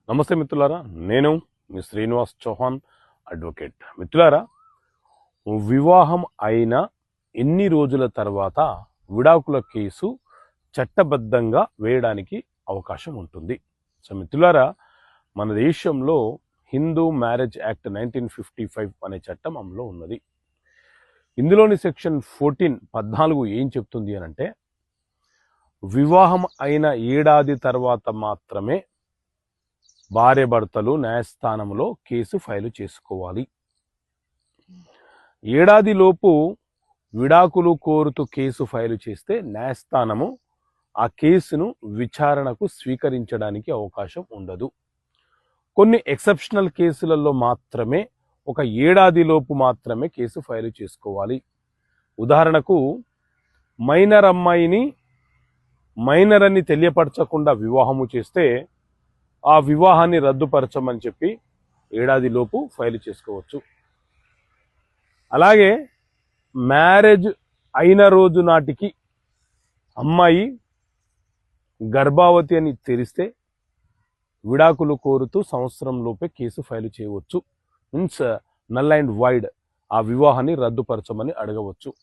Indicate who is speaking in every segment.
Speaker 1: నమస్తే మిత్రులారా, నేను మీ శ్రీనివాస్ చౌహాన్ అడ్వకేట్. మిత్రులారా, వివాహం అయిన ఎన్ని రోజుల తర్వాత విడాకుల కేసు చట్టబద్ధంగా వేయడానికి అవకాశం ఉంటుంది? సో మిత్రులారా, మన దేశంలో హిందూ మ్యారేజ్ యాక్ట్ 1955 అనే చట్టం అమల్లో ఉన్నది. ఇందులోని సెక్షన్ 14 ఏం చెప్తుంది అనంటే, వివాహం అయిన ఏడాది తర్వాత మాత్రమే భార్య భర్తలు న్యాయస్థానంలో కేసు ఫైలు చేసుకోవాలి. ఏడాదిలోపు విడాకులు కోరుతూ కేసు ఫైలు చేస్తే న్యాయస్థానము ఆ కేసును విచారణకు స్వీకరించడానికి అవకాశం ఉండదు. కొన్ని ఎక్సెప్షనల్ కేసులలో మాత్రమే ఒక ఏడాదిలోపు మాత్రమే కేసు ఫైలు చేసుకోవాలి. ఉదాహరణకు, మైనర్ అమ్మాయిని మైనర్ అని తెలియపరచకుండా వివాహము చేస్తే ఆ వివాహాన్ని రద్దుపరచమని చెప్పి ఏడాదిలోపు ఫైలు చేసుకోవచ్చు. అలాగే మ్యారేజ్ అయిన రోజు నాటికి అమ్మాయి గర్భావతి అని తెలిస్తే విడాకులు కోరుతూ సంవత్సరం లోపే కేసు ఫైలు చేయవచ్చు. మీన్స్ నల్ అండ్ వైడ్ ఆ వివాహాన్ని రద్దుపరచమని అడగవచ్చు.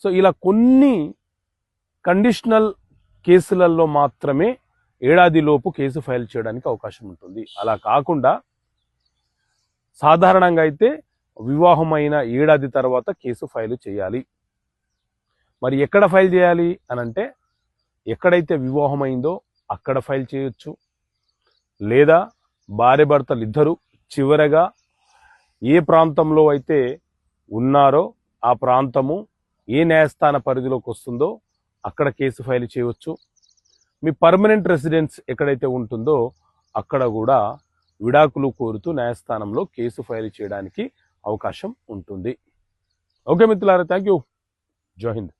Speaker 1: సో ఇలా కొన్ని కండిషనల్ కేసులలో మాత్రమే ఏడాదిలోపు కేసు ఫైల్ చేయడానికి అవకాశం ఉంటుంది. అలా కాకుండా సాధారణంగా అయితే వివాహమైన ఏడాది తర్వాత కేసు ఫైలు చేయాలి. మరి ఎక్కడ ఫైల్ చేయాలి అనంటే, ఎక్కడైతే వివాహమైందో అక్కడ ఫైల్ చేయొచ్చు, లేదా భార్య భర్తలు ఇద్దరు చివరగా ఏ ప్రాంతంలో అయితే ఉన్నారో ఆ ప్రాంతము ఏ న్యాయస్థాన పరిధిలోకి వస్తుందో అక్కడ కేసు ఫైల్ చేయవచ్చు. మీ పర్మనెంట్ రెసిడెన్స్ ఎక్కడైతే ఉంటుందో అక్కడ కూడా విడాకులు కోరుతూ న్యాయస్థానంలో కేసు ఫైల్ చేయడానికి అవకాశం ఉంటుంది. ఓకే మిత్రులారా, థ్యాంక్ యూ. జై హింద్.